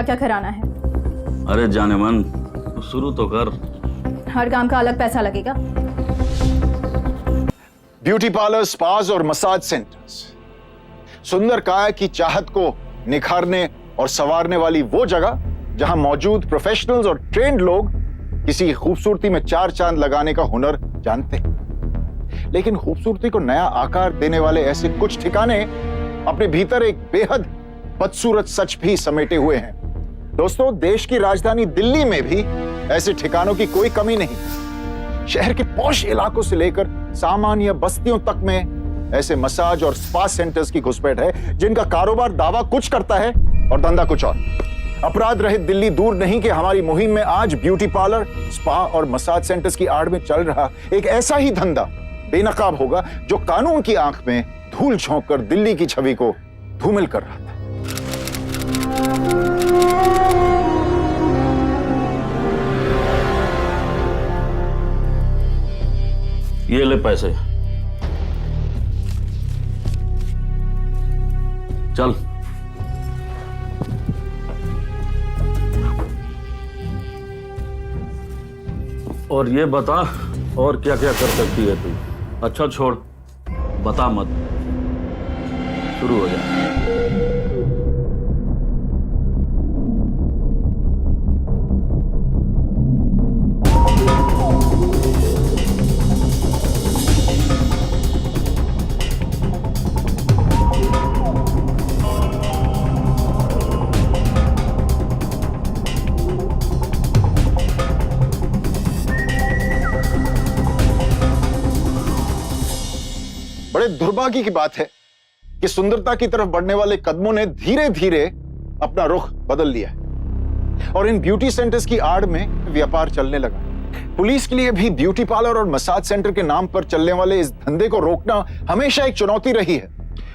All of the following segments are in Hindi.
क्या क्या कराना है। अरे जाने मन, तो शुरू तो कर। हर काम का अलग पैसा लगेगा। ब्यूटी पार्लर, स्पास और मसाज सेंटर्स, सुंदर काया की चाहत को निखारने और संवारने वाली वो जगह जहां मौजूद प्रोफेशनल्स और ट्रेंड लोग किसी की खूबसूरती में चार चांद लगाने का हुनर जानते हैं। लेकिन खूबसूरती को नया आकार देने वाले ऐसे कुछ ठिकाने अपने भीतर एक बेहद बदसूरत सच भी समेटे हुए हैं। दोस्तों, देश की राजधानी दिल्ली में भी ऐसे ठिकानों की कोई कमी नहीं। शहर के पॉश इलाकों से लेकर सामान्य बस्तियों तक में ऐसे मसाज और स्पा सेंटर्स की घुसपैठ है जिनका कारोबार दावा कुछ करता है और धंधा कुछ और। अपराध रहित दिल्ली दूर नहीं कि हमारी मुहिम में आज ब्यूटी पार्लर, स्पा और मसाज सेंटर्स की आड़ में चल रहा एक ऐसा ही धंधा बेनकाब होगा जो कानून की आंख में धूल झोंक कर दिल्ली की छवि को धूमिल कर रहा था। ये ले पैसे, चल। और ये बता, और क्या क्या कर सकती है तू? अच्छा छोड़, बता मत, शुरू हो जा। बड़े दुर्भाग्य की बात है कि सुंदरता की तरफ बढ़ने वाले कदमों ने धीरे धीरे अपना रुख बदल लिया है और इन ब्यूटी सेंटर्स की आड़ में व्यापार चलने लगा। पुलिस के लिए भी ब्यूटी पार्लर और मसाज सेंटर के नाम पर चलने वाले इस धंधे को रोकना हमेशा एक चुनौती रही है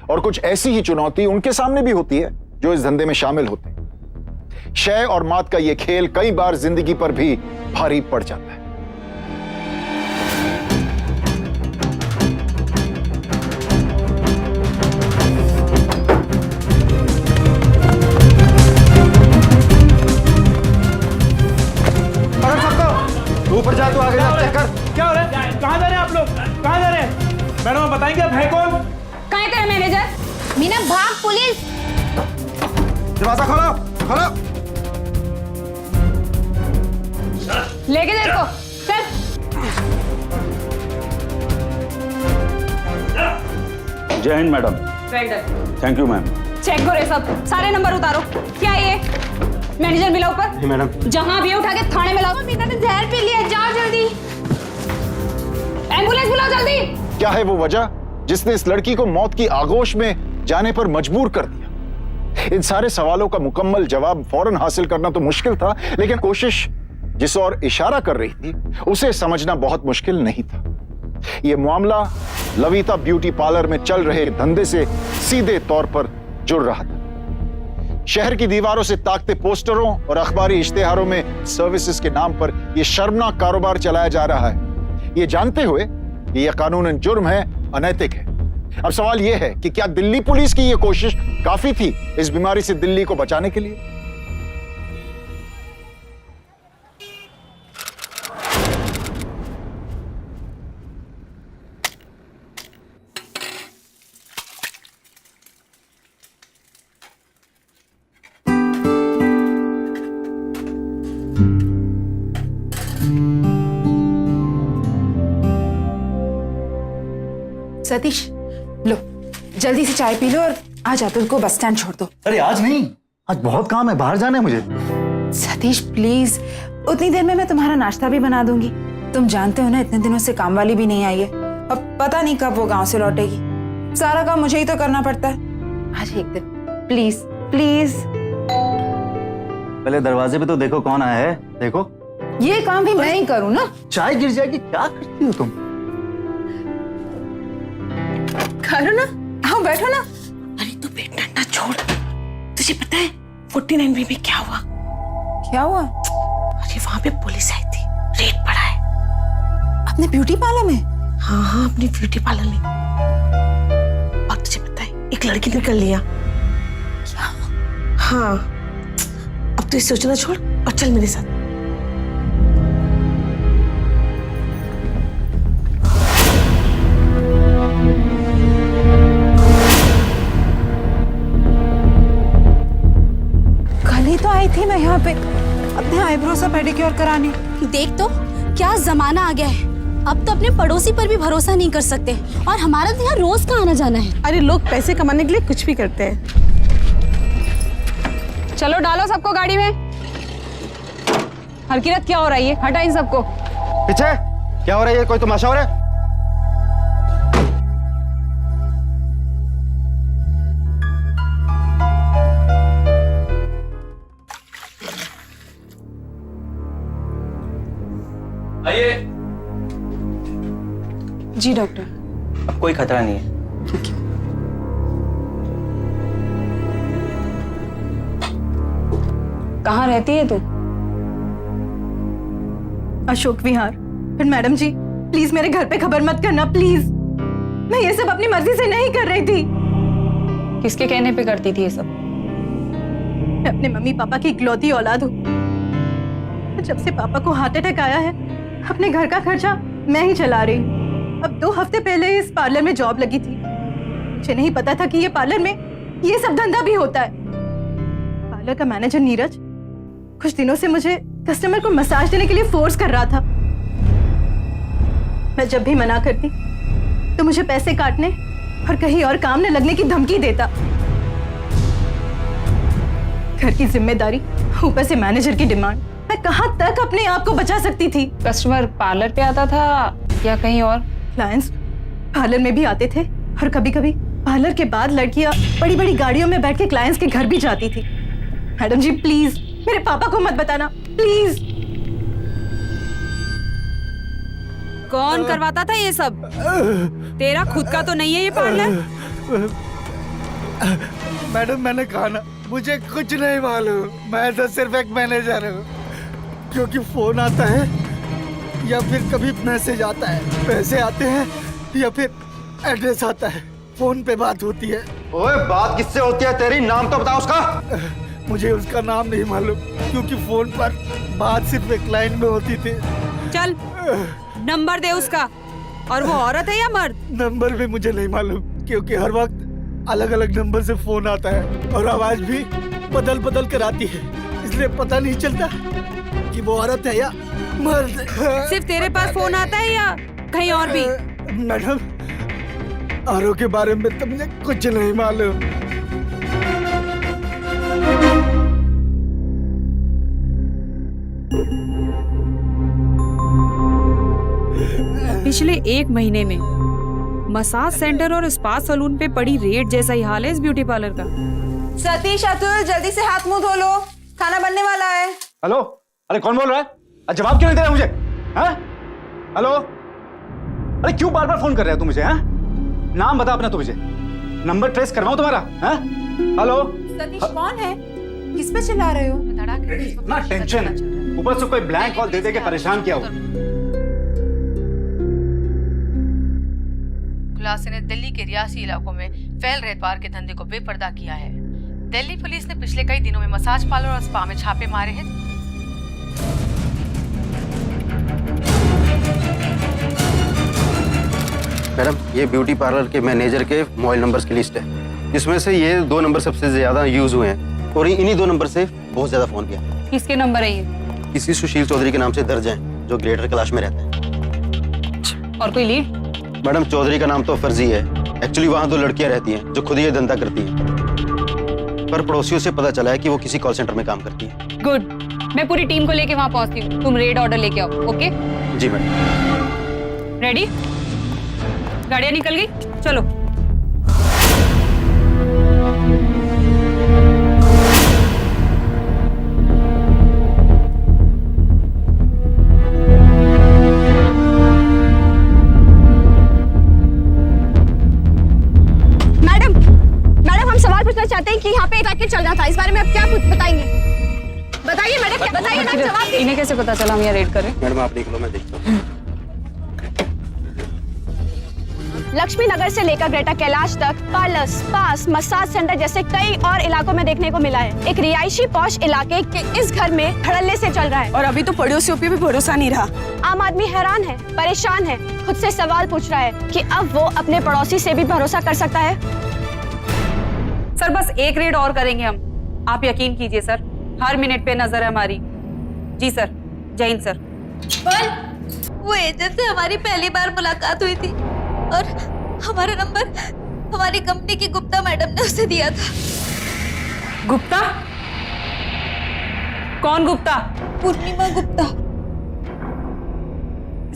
और कुछ ऐसी ही चुनौती उनके सामने भी होती है जो इस धंधे में शामिल होते हैं। शय और मात का यह खेल कई बार जिंदगी पर भी भारी पड़ जाता है। ऊपर जा, तू आगे जा, चेक कर। क्या हो रहा है? कहाँ जा रहे हैं आप लोग? कहाँ जा रहे हैं? मैडम आप बताएंगे आप है कौन? कहाँ है तेरा मैनेजर? मीना भाग, पुलिस! दरवाजा खोलो, खोलो। लेके दे इसको, चल। जय हिंद madam. Well done. Thank you ma'am. Check करो ये सब, सारे नंबर उतारो। क्या ये मैनेजर मिला ऊपर? जी मैडम। जहां भी उठा के थाने में लाओ। मीना ने जहर पी लिया, जाओ जल्दी। एम्बुलेंस बुलाओ जल्दी। क्या है वो वजह जिसने इस लड़की को मौत की आगोश में जाने पर मजबूर कर दिया? इन सारे सवालों का मुकम्मल जवाब फौरन हासिल करना तो मुश्किल था, लेकिन कोशिश जिस ओर इशारा कर रही थी उसे समझना बहुत मुश्किल नहीं था। यह मामला लविता ब्यूटी पार्लर में चल रहे धंधे से सीधे तौर पर जुड़ रहा था। शहर की दीवारों से ताकते पोस्टरों और अखबारी इश्तेहारों में सर्विसेज के नाम पर यह शर्मनाक कारोबार चलाया जा रहा है, ये जानते हुए कि यह कानूनन जुर्म है, अनैतिक है। अब सवाल यह है कि क्या दिल्ली पुलिस की यह कोशिश काफी थी इस बीमारी से दिल्ली को बचाने के लिए? सतीश, लो जल्दी से चाय पी लो और आ जाते को बस स्टैंड छोड़ दो। अरे आज नहीं, आज बहुत काम है, बाहर जाना है मुझे। सतीश प्लीज, उतनी देर में मैं तुम्हारा नाश्ता भी बना दूंगी। तुम जानते हो ना, इतने दिनों से काम वाली भी नहीं आई है। अब पता नहीं कब वो गांव से लौटेगी। सारा काम मुझे ही तो करना पड़ता है। आज एक दिन प्लीज प्लीज। पहले दरवाजे पे तो देखो कौन आया है। देखो, ये काम भी मैं ही करूँ ना? चाय गिर जाएगी, क्या करती हो तुम? करो ना, आओ बैठो ना। अरे तू बैठना ना, छोड़। तुझे पता है 49 में भी क्या हुआ? क्या हुआ? अरे वहां पे पुलिस आई थी, रेड पड़ा है। अपने ब्यूटी पार्लर में? हाँ हाँ, अपनी ब्यूटी पार्लर में। और तुझे पता है एक लड़की ने कर लिया। क्या? हाँ, अब अब तू इसे सोचना छोड़ और चल मेरे साथ। कल ही तो आई थी मैं यहाँ पे अपने आईब्रो से पेडिक्योर कराने। देख तो क्या जमाना आ गया है। अब तो अपने पड़ोसी पर भी भरोसा नहीं कर सकते और हमारा तो यहाँ रोज का आना जाना है। अरे लोग पैसे कमाने के लिए कुछ भी करते हैं। चलो डालो सबको गाड़ी में। हरकिरत क्या हो रही है? हटा इन सबको। पीछे क्या हो रहा है? ये कोई तमाशा हो रहा है? आइए। जी डॉक्टर। अब कोई खतरा नहीं है। कहाँ रहती है तू? अशोक विहार। फिर मैडम जी प्लीज मेरे घर पे खबर मत करना प्लीज। मैं ये सब अपनी मर्जी से नहीं कर रही थी। किसके कहने पे करती थी ये सब? मैं अपने मम्मी पापा की इकलौती औलाद हूँ। जब से पापा को हार्ट अटैक आया है अपने घर का खर्चा मैं ही चला रही हूँ। अब 2 हफ्ते पहले इस पार्लर में जॉब लगी थी। मुझे नहीं पता था कि ये पार्लर में ये सब धंधा भी होता है। पार्लर का मैनेजर नीरज कुछ दिनों से मुझे कस्टमर को मसाज देने के लिए फोर्स कर रहा था। मैं जब भी मना करती तो मुझे पैसे काटने और कहीं और काम न लगने की धमकी देता। घर की जिम्मेदारी ऊपर से मैनेजर की डिमांड। मैं कहां तक अपने आप को बचा सकती थी? कस्टमर पार्लर पे आता था या कहीं और? क्लाइंट्स पार्लर में भी आते थे और कभी-कभी पार्लर के बाद लड़कियां बड़ी-बड़ी गाड़ियों में बैठ के क्लाइंट्स के घर भी जाती थी। मैडम जी प्लीज मेरे पापा को मत बताना प्लीज। कौन करवाता था ये सब? तेरा खुद का तो नहीं है ये पार्लर? मैडम मैंने कहा ना मुझे कुछ नहीं मालूम। मैं तो सिर्फ एक मैनेजर हूँ। क्योंकि फोन आता है या फिर कभी मैसेज आता है, पैसे आते हैं या फिर एड्रेस आता है, फोन पे बात होती है। ओए बात किससे होती है तेरी? नाम तो बता उसका। मुझे उसका नाम नहीं मालूम क्योंकि फोन पर बात सिर्फ एक लाइन में होती थी। चल नंबर दे उसका। और वो औरत है या मर्द? नंबर भी मुझे नहीं मालूम क्योंकि हर वक्त अलग अलग नंबर से फोन आता है और आवाज भी बदल बदल कर आती है, इसलिए पता नहीं चलता कि वो औरत है या मर्द। सिर्फ तेरे पास फोन आता है या कहीं और भी? मैडम आरो के बारे में तो मुझे कुछ नहीं मालूम। पिछले 1 महीने में मसाज सेंटर और स्पा सलून पे पड़ी रेट जैसा ही हाल है इस ब्यूटी पार्लर का। सतीश अतुल जल्दी से हाथ मुंह धो लो, खाना बनने वाला है। हेलो, अरे कौन बोल रहा है? जवाब क्यों नहीं दे रहा मुझे? हैं? हेलो, अरे क्यों बार बार फोन कर रहे हो तुम मुझे? हैं? नाम बता अपना तू मुझे, नंबर ट्रेस करवाऊं तुम्हारा? हैं? हेलो सतीश कौन है? किस पे चिल्ला रहे हो? ना टेंशन है, ऊपर से कोई ब्लैंक कॉल दे दे के परेशान किया हो। खुलासे ने दिल्ली के रियासी इलाकों में फैल रहे पार के धंधे को बेपर्दा किया है। दिल्ली पुलिस ने पिछले कई दिनों में मसाज पार्लर और स्पा में छापे मारे हैं। मैडम ये ब्यूटी पार्लर के मैनेजर के मोबाइल नंबर्स की लिस्ट है, जिसमें से ये 2 नंबर सबसे ज्यादा यूज हुए हैं और इन्हीं 2 नंबर से बहुत ज्यादा फोन किया। किसके नंबर है ये? किसी सुशील चौधरी के नाम से दर्ज हैं, जो ग्रेटर कैलाश में रहते हैं। और कोई लीड? मैडम चौधरी का नाम तो फर्जी है, एक्चुअली वहाँ 2 लड़कियां रहती हैं जो खुद ही ये धंधा करती हैं, पर पड़ोसियों से पता चला है कि वो किसी कॉल सेंटर में काम करती है। गुड, मैं पूरी टीम को लेके वहाँ पहुँचती हूँ, तुम रेड ऑर्डर लेके आओ। ओके जी मैडम। रेडी? गाड़ियाँ निकल गई, चलो। चाहते हैं कि यहाँ पे एक रैकेट चल रहा था, इस बारे में आप क्या बताएंगे? बताइए मैडम, क्या बताइए ना, जवाब दीजिए। इन्हें कैसे पता चला हम यहाँ रेड करें? मैडम आप निकलो, मैं देखता हूँ। लक्ष्मी नगर से लेकर ग्रेटर कैलाश तक पार्लर, स्पास, मसाज सेंटर जैसे कई और इलाकों में देखने को मिला है। एक रिहायशी पॉश इलाके के इस घर में धड़ल्ले से चल रहा है। और अभी तो पड़ोसियों पे भी भरोसा नहीं रहा। आम आदमी हैरान है, परेशान है, खुद से सवाल पूछ रहा है कि अब वो अपने पड़ोसी से भी भरोसा कर सकता है। सर बस एक रेड और करेंगे हम, आप यकीन कीजिए सर, हर मिनट पे नजर है हमारी। जी सर, जय हिंद सर। वो एजेंट से हमारी पहली बार मुलाकात हुई थी और हमारा नंबर हमारी कंपनी की गुप्ता मैडम ने उसे दिया था। गुप्ता? कौन गुप्ता? पूर्णिमा गुप्ता,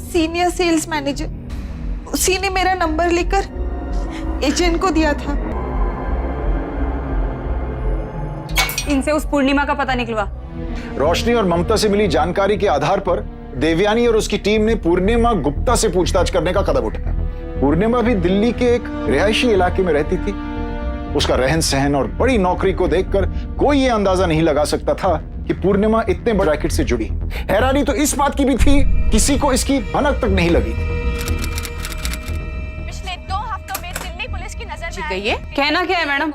सीनियर सेल्स मैनेजर। उसी ने मेरा नंबर लेकर एजेंट को दिया था। इनसे उस पूर्णिमा का पता निकलवा। रोशनी और ममता से मिली जानकारी के आधार पर देवयानी और उसकी टीम ने पूर्णिमा गुप्ता से पूछताछ करने का कदम उठाया। पूर्णिमा भी दिल्ली के एक रिहायशी इलाके में रहती थी। उसका रहन सहन और बड़ी नौकरी को देखकर कोई ये अंदाजा नहीं लगा सकता था कि पूर्णिमा इतने बड़े रैकेट से जुड़ी। हैरानी तो इस बात की भी थी, किसी को इसकी भनक तक नहीं लगी। पिछले 2 हफ्तों में दिल्ली पुलिस की नजर में आई। कहना क्या है मैडम?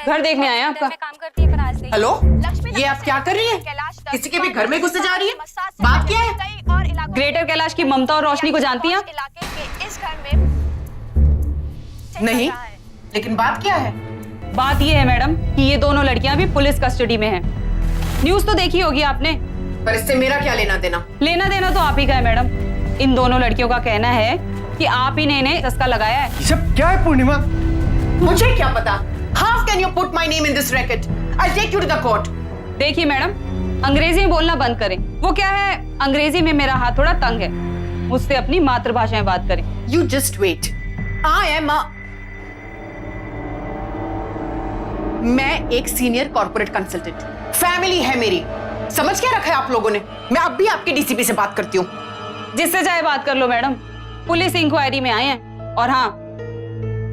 घर देखने आए हैं आपका। हेलो, ये आप क्या कर रही हैं? किसी के भी घर में घुसे जा रही हैं? बात क्या है? ग्रेटर कैलाश की ममता और रोशनी को जानती हैं? इस घर में नहीं, लेकिन बात क्या है? बात ये है मैडम कि ये दोनों लड़कियां भी पुलिस कस्टडी में हैं। न्यूज तो देखी होगी आपने। पर इससे मेरा क्या लेना देना? लेना देना तो आप ही का है मैडम। इन दोनों लड़कियों का कहना है कि आप ही ने इन्हें चस्का लगाया है। ये सब क्या है पूर्णिमा? मुझे क्या पता? How can you put my name in this racket? I'll take you to the court. देखिए मैडम, अंग्रेजी में बोलना बंद करें। वो क्या है, अंग्रेजी में मेरा हाथ थोड़ा तंग है, मुझसे अपनी मातृभाषा में बात करें। You just wait. मैं एक सीनियर कॉर्पोरेट कंसल्टेंट, फैमिली है मेरी। समझ क्या रखा है आप लोगों ने? मैं अब भी आपके डीसीपी से बात करती हूँ। जिससे चाहे बात कर लो मैडम, पुलिस इंक्वायरी में आए हैं। और हाँ,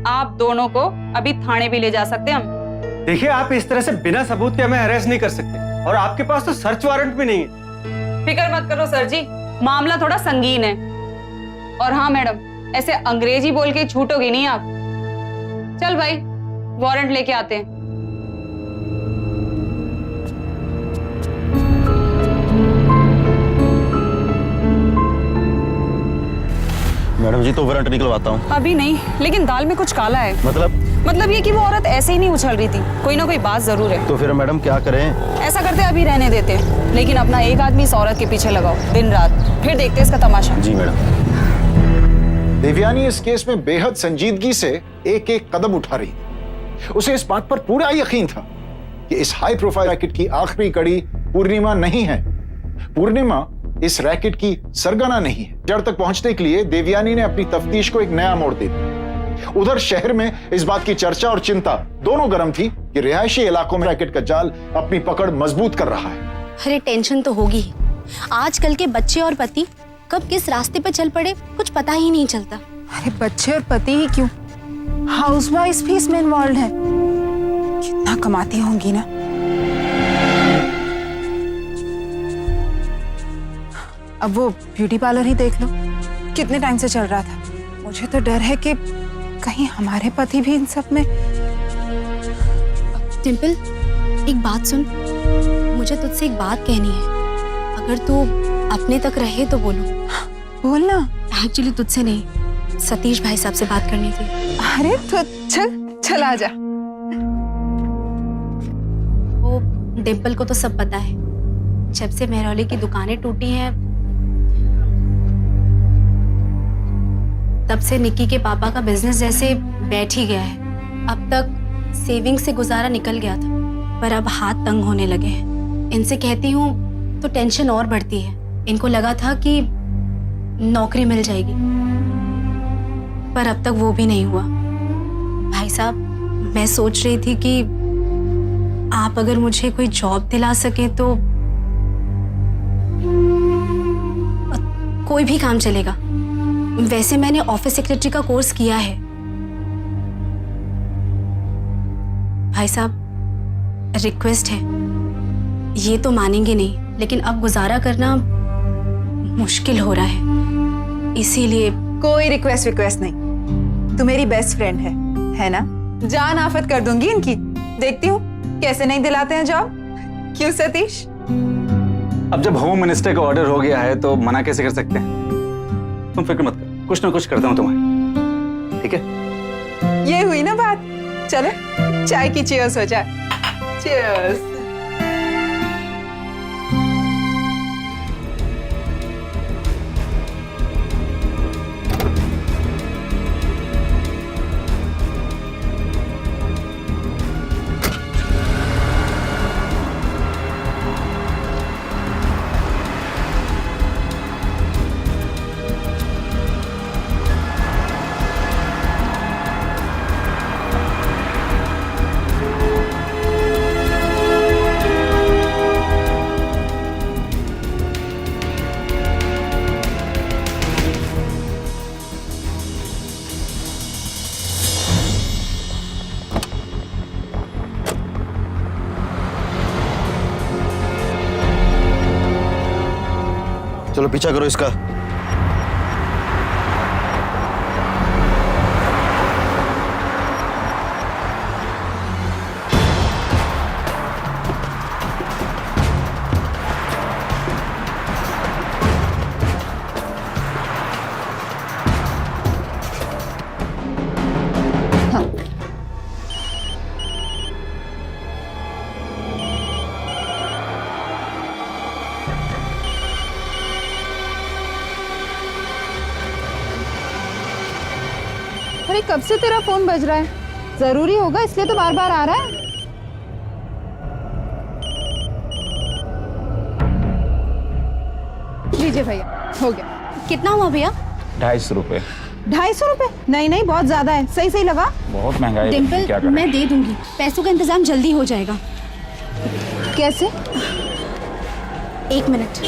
आप दोनों को अभी थाने भी ले जा सकते हैं हम। देखिए, आप इस तरह से बिना सबूत के हमें अरेस्ट नहीं कर सकते, और आपके पास तो सर्च वारंट भी नहीं है। फिक्र मत करो सर जी, मामला थोड़ा संगीन है। और हाँ मैडम, ऐसे अंग्रेजी बोल के छूटोगे नहीं आप। चल भाई, वारंट लेके आते हैं। मैडम जी, तो वारंट निकलवाता हूँ। अभी नहीं, लेकिन दाल में कुछ काला है। मतलब ये कि वो औरत ऐसे ही नहीं उछल रही थी, कोई ना कोई बात जरूर है। तो फिर मैडम क्या करें? ऐसा करते अभी रहने देते, लेकिन अपना एक आदमी इस औरत के पीछे लगाओ दिन रात, फिर देखते इसका तमाशा। जी मैडम। देवयानी इस केस में बेहद संजीदगी से एक एक कदम उठा रही थी। उसे इस बात पर पूरा यकीन था कि इस हाई प्रोफाइल रैकेट की आखिरी कड़ी पूर्णिमा नहीं है। पूर्णिमा इस रैकेट की सरगना नहीं है। जड़ तक पहुंचने के लिए देवयानी ने अपनी तफ्तीश को एक नया मोड़ दे दिया। उधर शहर में इस बात की चर्चा और चिंता दोनों गर्म थी कि रिहायशी इलाकों में रैकेट का जाल अपनी पकड़ मजबूत कर रहा है। अरे टेंशन तो होगी ही। आजकल के बच्चे और पति कब किस रास्ते पर चल पड़े कुछ पता ही नहीं चलता। अरे बच्चे और पति ही क्यों, हाउसवाइफ भी इसमें इन्वॉल्व है। कितना कमाती होंगी ना। अब वो ब्यूटी पार्लर ही देख लो, कितने टाइम से चल रहा था। मुझे तो डर है कि कहीं हमारे पति भी इन सब में। टिम्पल, एक बात सुन, मुझे तुझसे एक बात कहनी है। अगर तू अपने तक रहे तो बोलो। बोलना। एक्चुअली तुझसे नहीं, सतीश भाई साहब से बात करनी थी। अरे तो चल आ जा। वो डिम्पल को तो सब पता है। जब से मेहरौली की दुकानें टूटी हैं, तब से निक्की के पापा का बिजनेस जैसे बैठ ही गया है। अब तक सेविंग से गुजारा निकल गया था, पर अब हाथ तंग होने लगे हैं। इनसे कहती हूँ तो टेंशन और बढ़ती है। इनको लगा था कि नौकरी मिल जाएगी, पर अब तक वो भी नहीं हुआ। भाई साहब, मैं सोच रही थी कि आप अगर मुझे कोई जॉब दिला सके तो कोई भी काम चलेगा। वैसे मैंने ऑफिस सेक्रेटरी का कोर्स किया है। भाई साहब, रिक्वेस्ट है, ये तो मानेंगे नहीं, लेकिन अब गुजारा करना मुश्किल हो रहा है, इसीलिए। कोई रिक्वेस्ट नहीं, तू मेरी बेस्ट फ्रेंड है ना? जान आफत कर दूंगी इनकी। देखती हूँ कैसे नहीं दिलाते हैं जॉब। क्यों सतीश? अब जब होम मिनिस्टर का ऑर्डर हो गया है तो मना कैसे कर सकते हैं? तुम फिक्र मत कर, कुछ ना कुछ करता हूं तुम्हारे, ठीक है? ये हुई ना बात। चलो चाय की चीयर्स हो जाए। चीयर्स। चलो पीछा करो इसका। अरे कब से तेरा फोन बज रहा है? जरूरी होगा इसलिए तो बार बार आ रहा है। लीजिए भैया, हो गया। कितना हुआ भैया? 250 रुपए। 250 रुपए? नहीं नहीं, बहुत ज्यादा है। सही सही लगा। बहुत महंगा है। डिम्पल, क्या करें? मैं दे दूंगी, पैसों का इंतजाम जल्दी हो जाएगा। कैसे? 1 मिनट।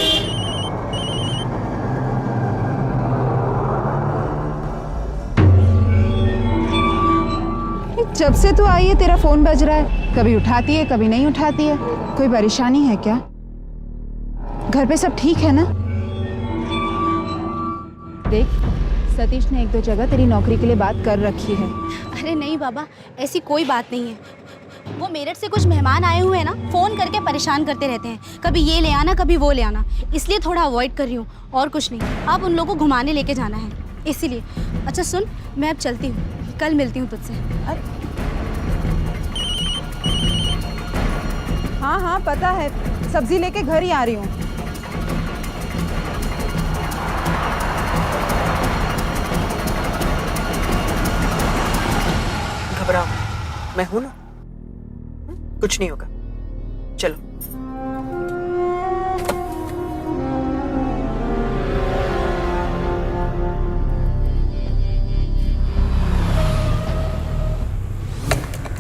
जब से तू आई है तेरा फोन बज रहा है। कभी उठाती है कभी नहीं उठाती है। कोई परेशानी है क्या? घर पे सब ठीक है ना? देख, सतीश ने 1-2 जगह तेरी नौकरी के लिए बात कर रखी है। अरे नहीं बाबा, ऐसी कोई बात नहीं है। वो मेरठ से कुछ मेहमान आए हुए हैं ना, फ़ोन करके परेशान करते रहते हैं। कभी ये ले आना कभी वो ले आना, इसलिए थोड़ा अवॉइड कर रही हूँ, और कुछ नहीं। अब उन लोगों को घुमाने लेके जाना है, इसीलिए। अच्छा सुन, मैं अब चलती हूँ, कल मिलती हूँ तुझसे। हाँ हाँ पता है, सब्जी लेके घर ही आ रही हूँ। घबराओ, मैं हूं ना, कुछ नहीं होगा। चलो।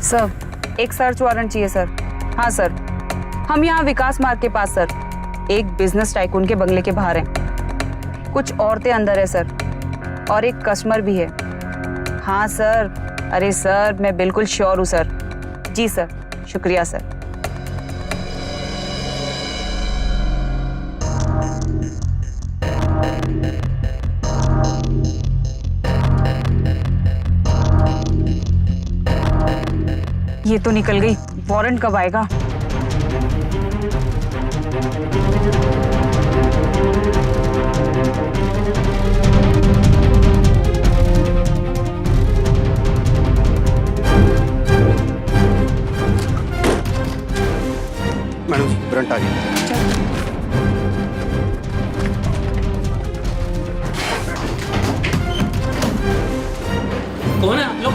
सर, एक सर्च वारंट चाहिए सर। हाँ सर, हम यहाँ विकास मार्ग के पास सर, एक बिजनेस टाइकून के बंगले के बाहर हैं। कुछ औरतें अंदर है सर, और एक कस्टमर भी है। हाँ सर, अरे सर मैं बिल्कुल श्योर हूँ सर। जी सर, शुक्रिया सर। ये तो निकल गई, वारंट कब आएगा? मैडम वारंट आ गया। कौन है आप लोग?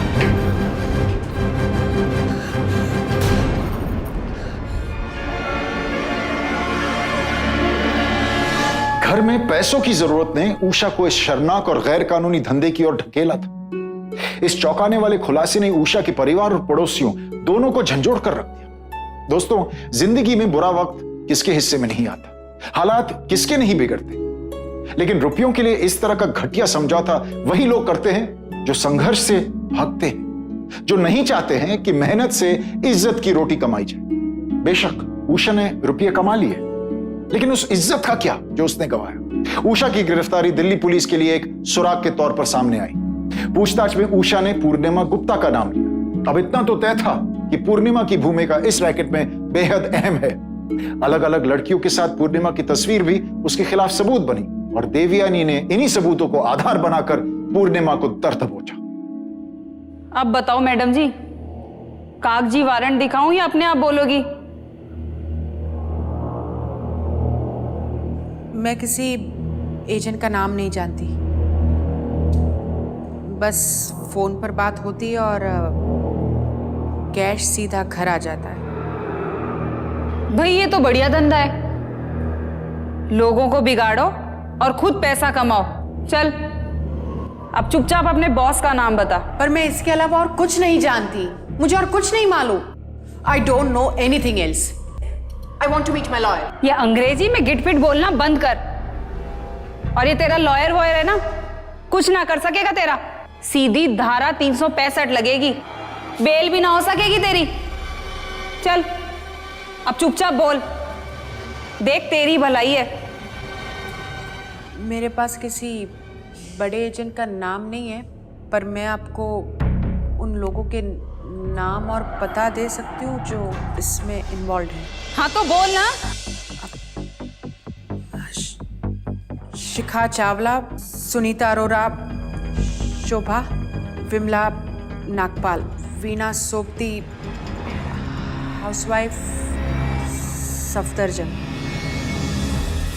घर में पैसों की जरूरत ने उषा को इस शर्मनाक और गैर कानूनी धंधे की ओर ढकेला था। इस चौंकाने वाले खुलासे ने उषा के परिवार और पड़ोसियों दोनों को झंझोड़ कर रख दिया। दोस्तों, जिंदगी में बुरा वक्त किसके हिस्से में नहीं आता, हालात किसके नहीं बिगड़ते, लेकिन रुपयों के लिए इस तरह का घटिया समझौता वही लोग करते हैं जो संघर्ष से भागते हैं, जो नहीं चाहते हैं कि मेहनत से इज्जत की रोटी कमाई जाए। बेशक उषा ने रुपये कमा लिए, लेकिन उस इज्जत का क्या जो उसने गंवाया। उषा की गिरफ्तारी दिल्ली पुलिस के लिए एक सुराग के तौर पर सामने आई। पूछताछ में उषा ने पूर्णिमा गुप्ता का नाम लिया। अब इतना तो तय था कि पूर्णिमा की भूमिका इस रैकेट में बेहद अहम है। अलग अलग लड़कियों के साथ पूर्णिमा की तस्वीर भी उसके खिलाफ सबूत बनी और देवयानी ने इन्हीं सबूतों को आधार बनाकर पूर्णिमा को दर दबोचा। अब बताओ मैडम जी, कागजी वारंट दिखाऊं या अपने आप बोलोगी? मैं किसी एजेंट का नाम नहीं जानती, बस फोन पर बात होती है और कैश सीधा घर आ जाता है। भाई ये तो बढ़िया धंधा है, लोगों को बिगाड़ो और खुद पैसा कमाओ। चल अब चुपचाप अपने बॉस का नाम बता। पर मैं इसके अलावा और कुछ नहीं जानती, मुझे और कुछ नहीं मालूम। I don't know anything else. I want to meet my lawyer. ये अंग्रेजी में गिटपिट बोलना बंद कर। और ये तेरा लॉयर वॉयर है ना, कुछ ना कर सकेगा तेरा। सीधी धारा 365 लगेगी, बेल भी ना हो सकेगी तेरी। चल अब चुपचाप बोल, देख तेरी भलाई है। मेरे पास किसी बड़े एजेंट का नाम नहीं है, पर मैं आपको उन लोगों के नाम और पता दे सकती हूँ जो इसमें इन्वॉल्व है। हाँ तो बोल ना। शिखा चावला, सुनीता अरोरा, शोभा, विमला नागपाल, वीना सोपती, हाउसवाइफ, सफदरजंग।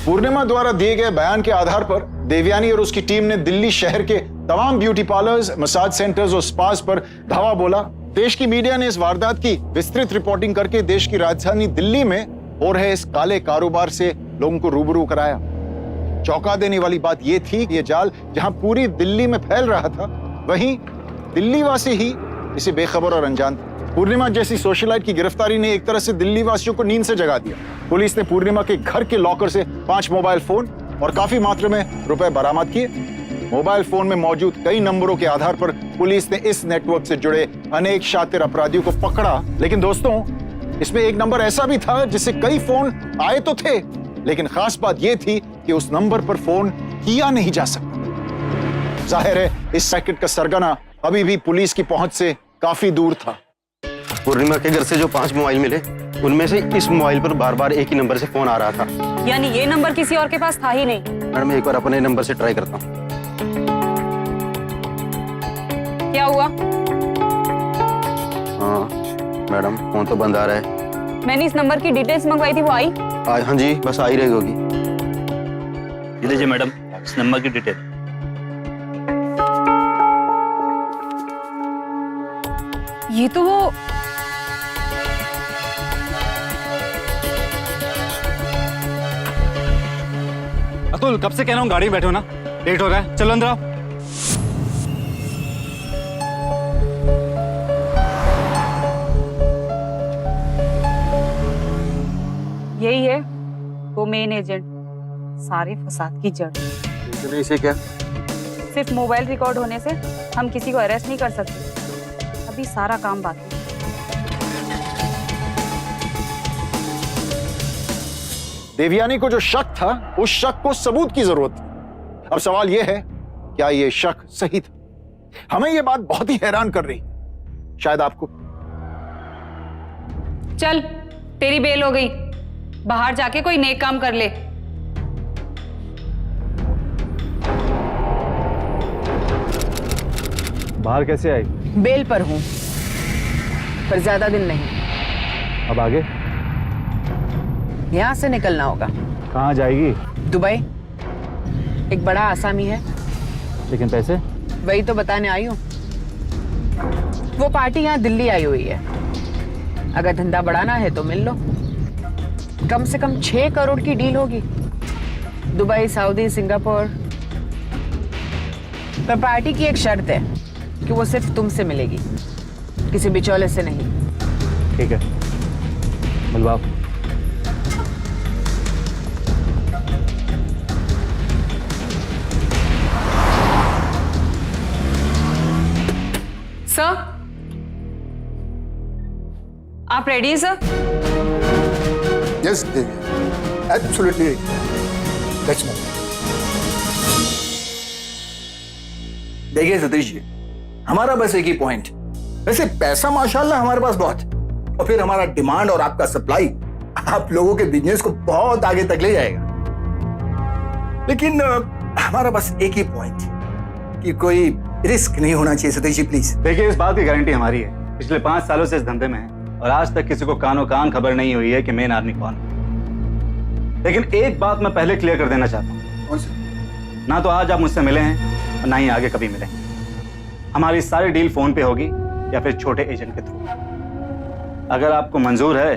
पूर्णिमा द्वारा दिए गए बयान के आधार पर देवयानी और उसकी टीम ने दिल्ली शहर के तमाम ब्यूटी पार्लर्स, मसाज सेंटर्स और स्पास पर धावा बोला। देश की मीडिया ने इस वारदात की विस्तृत रिपोर्टिंग करके देश की राजधानी दिल्ली में हो रहे इस काले कारोबार से लोगों को रूबरू कराया। चौंका देने वाली बात यह थी कि यह जाल जहां पूरी दिल्ली में फैल रहा था, वहीं दिल्ली वासी ही इसे बेखबर और अनजान थे। पूर्णिमा जैसी सोशलाइट की गिरफ्तारी ने एक तरह से दिल्ली वासियों को नींद से जगा दिया। पुलिस ने पूर्णिमा के घर के लॉकर से 5 मोबाइल फोन और काफी मात्रा में रुपए बरामद किए। मोबाइल फोन में मौजूद कई नंबरों के आधार पर पुलिस ने इस नेटवर्क से जुड़े अनेक शातिर अपराधियों को पकड़ा। लेकिन दोस्तों, इसमें एक नंबर ऐसा भी था जिससे कई फोन आए तो थे, लेकिन खास बात यह थी कि उस नंबर पर फोन किया नहीं जा सकता। जाहिर है इस रैकेट का सरगना अभी भी पुलिस की पहुंच से काफी दूर था। पूर्णिमा के घर से जो 5 मोबाइल मिले, उनमें से इस मोबाइल पर बार बार एक ही नंबर से फोन आ रहा था। यानी ये नंबर किसी और के पास था ही नहीं। मैडम एक बार अपने नंबर से ट्राई करता हूँ। क्या हुआ? हाँ मैडम, फोन तो बंद आ रहा है। मैंने इस नंबर की डिटेल्स मंगवाई थी, वो आई? हाँ जी, बस आ ही रही होगी। ये लीजिए मैडम, इस नंबर की डिटेल। ये तो वो अतुल, कब से कह रहा हूँ गाड़ी में बैठो ना, लेट हो रहा है। चलो अंदर आओ। यही है वो मेन एजेंट, सारे फसाद की जड़। इसे क्या? सिर्फ मोबाइल रिकॉर्ड होने से हम किसी को अरेस्ट नहीं कर सकते। अभी सारा काम बाकी है। देवयानी को जो शक था, उस शक को सबूत की जरूरत थी। अब सवाल यह है, क्या यह शक सही था? हमें यह बात बहुत ही हैरान कर रही, शायद आपको। चल तेरी बेल हो गई, बाहर जाके कोई नेक काम कर ले। बाहर कैसे आई? बेल पर हूं, पर ज्यादा दिन नहीं। अब आगे यहां से निकलना होगा। कहाँ जाएगी? दुबई। एक बड़ा आसामी है। लेकिन पैसे? वही तो बताने आई हूँ। वो पार्टी यहाँ दिल्ली आई हुई है, अगर धंधा बढ़ाना है तो मिल लो। कम से कम 6 करोड़ की डील होगी। Dubai, Saudi, Singapore. पर पार्टी की एक शर्त है कि वो सिर्फ तुमसे मिलेगी, किसी बिचौले से नहीं। ठीक है, बुलवाओ। सर, आप रेडी हैं sir? Yes Devi, absolutely let's move. देखिए सतीश जी, हमारा बस एक ही पॉइंट, वैसे पैसा माशाल्लाह हमारे पास बहुत, और फिर हमारा डिमांड और आपका सप्लाई आप लोगों के बिजनेस को बहुत आगे तक ले जाएगा। लेकिन हमारा बस एक ही पॉइंट कि कोई रिस्क नहीं होना चाहिए सतीश जी, प्लीज। देखिए, इस बात की गारंटी हमारी है। पिछले 5 सालों से इस धंधे में है और आज तक किसी को कानो कान खबर नहीं हुई है कि मेन आदमी कौन है। लेकिन एक बात मैं पहले क्लियर कर देना चाहता हूँ। कौन सी? ना तो आज आप मुझसे मिले हैं और ना ही आगे कभी मिलेंगे। हमारी सारी डील फोन पे होगी या फिर छोटे एजेंट के थ्रू। अगर आपको मंजूर है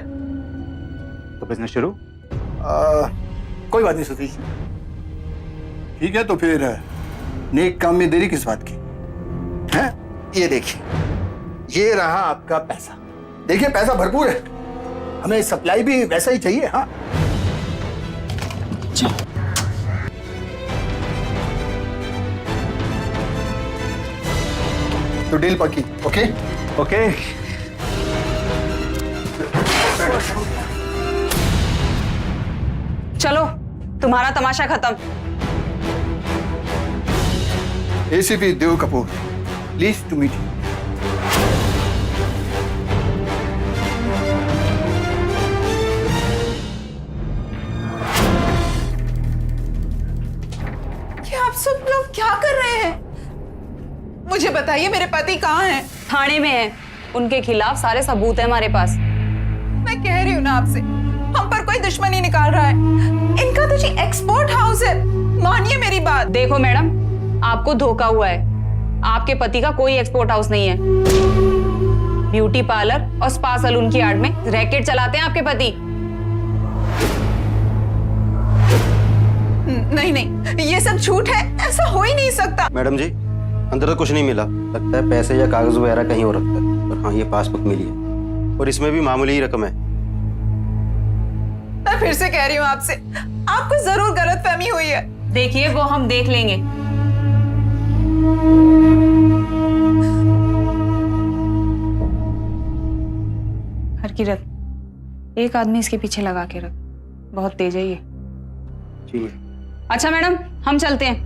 तो बिजनेस शुरू। कोई बात नहीं सतीश जी, ठीक है, तो फिर नेक काम में देरी किस बात की है? ये देखिए, ये रहा आपका पैसा। देखिए पैसा भरपूर है, हमें सप्लाई भी वैसा ही चाहिए। हाँ तो डील पक्की। Okay okay. चलो, तुम्हारा तमाशा खत्म। ACP Dev Kapoor, pleased to meet you. क्या आप सब लोग क्या कर रहे हैं? मुझे बताइए, मेरे पति कहाँ हैं? थाने में है, उनके खिलाफ सारे सबूत है हमारे पास। मैं कह रही हूँ ना आपसे, हम पर कोई दुश्मनी निकाल रहा है। इनका तो जी एक्सपोर्ट हाउस है, मानिए मेरी बात। देखो मैडम, आपको धोखा हुआ है। आपके पति का कोई एक्सपोर्ट हाउस नहीं है। ब्यूटी पार्लर और स्पा सैलून की आड़ में रैकेट चलाते हैं आपके पति। नहीं नहीं, ये सब झूठ है, ऐसा हो ही नहीं सकता। मैडम जी, अंदर तो कुछ नहीं मिला, लगता है पैसे या कागज वगैरह कहीं और रखता है। और हाँ, ये पासबुक मिली है और इसमें भी मामूली ही रकम है। मैं फिर से कह रही हूँ आपसे, आपको जरूर गलतफहमी हुई है। देखिए, वो हम देख लेंगे। हरकिरत, एक आदमी इसके पीछे लगा के रख, बहुत तेज है ये। ठीक है। अच्छा मैडम, हम चलते हैं।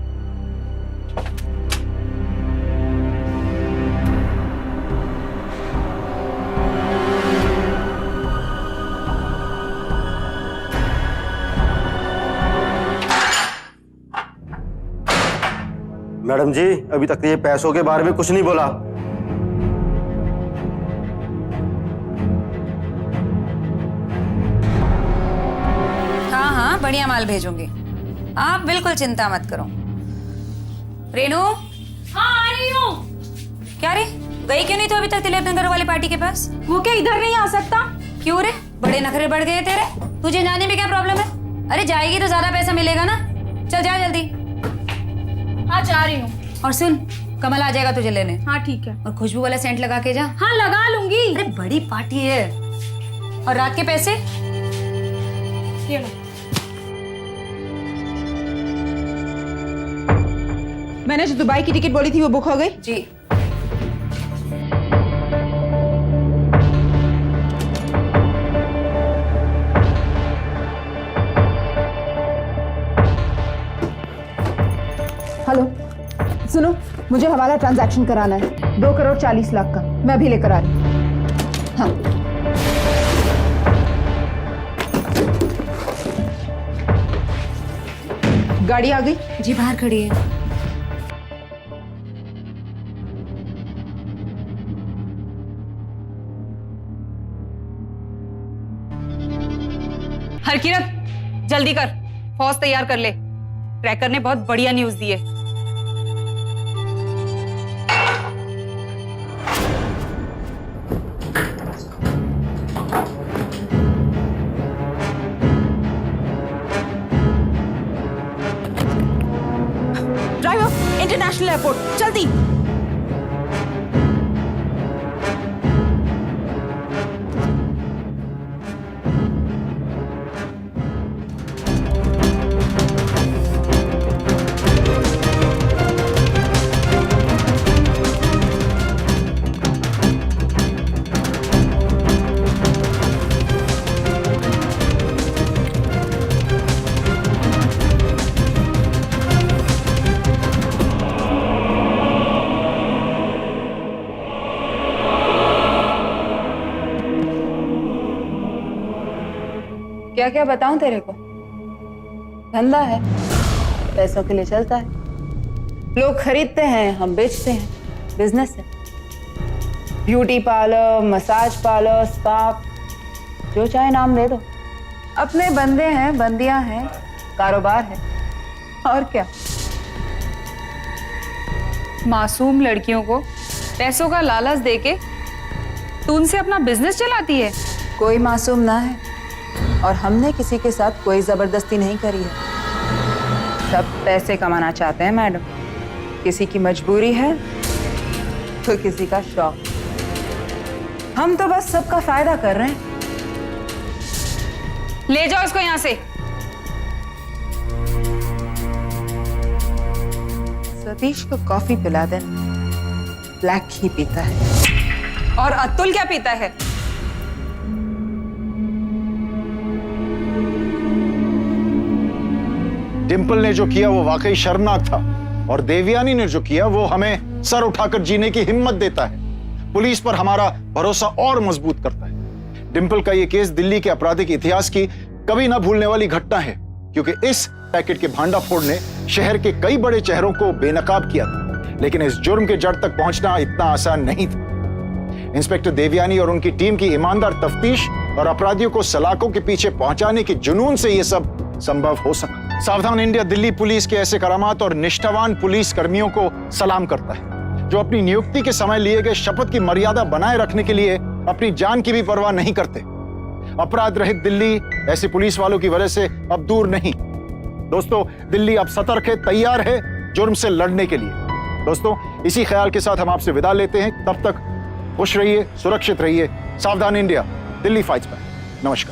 मैडम जी, अभी तक ये पैसों के बारे में कुछ नहीं बोला। हाँ हाँ, बढ़िया माल भेजूंगी, आप बिल्कुल चिंता मत करो। रेनू। हाँ आ रही हूँ। क्या रे, गई क्यों नहीं तो अभी तक तिलक नगर वाली पार्टी के पास? वो क्या इधर नहीं आ सकता? क्यों रे, बड़े नखरे बढ़ गए तेरे? तुझे जाने में क्या प्रॉब्लम है? अरे जाएगी तो ज्यादा पैसा मिलेगा ना। चल जा जल्दी। हाँ जा रही हूँ। और सुन, कमल आ जाएगा तुझे लेने। हाँ ठीक है। और खुशबू वाला सेंट लगा के जा। हाँ लगा लूंगी। अरे बड़ी पार्टी है। और रात के पैसे? ये लो। मैंने जो दुबई की टिकट बोली थी वो बुक हो गई? जी। हेलो, सुनो, मुझे हवाला ट्रांजैक्शन कराना है 2,40,00,000 का। मैं अभी लेकर आ रही हूँ। हाँ गाड़ी आ गई? जी बाहर खड़ी है। हरकिरत, जल्दी कर, फौज तैयार कर ले। ट्रैकर ने बहुत बढ़िया न्यूज दी है। ड्राइवर, इंटरनेशनल एयरपोर्ट, जल्दी। क्या क्या बताऊं तेरे को? धंधा है, पैसों के लिए चलता है, लोग खरीदते हैं, हम बेचते हैं, बिजनेस है। Beauty parlour, massage parlour, spa, जो चाहे नाम दे दो। अपने बंदे हैं, बंदियां हैं, कारोबार है, और क्या। मासूम लड़कियों को पैसों का लालच देके तू उनसे अपना बिजनेस चलाती है। कोई मासूम ना है, और हमने किसी के साथ कोई जबरदस्ती नहीं करी है। सब पैसे कमाना चाहते हैं मैडम, किसी की मजबूरी है तो किसी का शौक। हम तो बस सबका फायदा कर रहे हैं। ले जाओ इसको यहाँ से। सतीश को कॉफी पिला देना, ब्लैक ही पीता है। और अतुल क्या पीता है? डिंपल ने जो किया वो वाकई शर्मनाक था, और देवयानी ने जो किया वो हमें सर उठाकर जीने की हिम्मत देता है। पुलिस पर हमारा भरोसा और मजबूत करता है। डिंपल का ये केस दिल्ली के आपराधिक इतिहास की कभी ना भूलने वाली घटना है, क्योंकि इस पैकेट के भांडाफोड़ ने शहर के कई बड़े चेहरों को बेनकाब किया था। लेकिन इस जुर्म के जड़ तक पहुंचना इतना आसान नहीं था। इंस्पेक्टर देवयानी और उनकी टीम की ईमानदार तफ्तीश और अपराधियों को सलाखों के पीछे पहुंचाने के जुनून से यह सब संभव हो सका। सावधान इंडिया दिल्ली पुलिस के ऐसे करामात और निष्ठावान पुलिस कर्मियों को सलाम करता है, जो अपनी नियुक्ति के समय लिए गए शपथ की मर्यादा बनाए रखने के लिए अपनी जान की भी परवाह नहीं करते। अपराध रहित दिल्ली ऐसे पुलिस वालों की वजह से अब दूर नहीं। दोस्तों, दिल्ली अब सतर्क है, तैयार है जुर्म से लड़ने के लिए। दोस्तों, इसी ख्याल के साथ हम आपसे विदा लेते हैं। तब तक खुश रहिए, सुरक्षित रहिए। सावधान इंडिया, दिल्ली फाइट्स बैक। नमस्कार।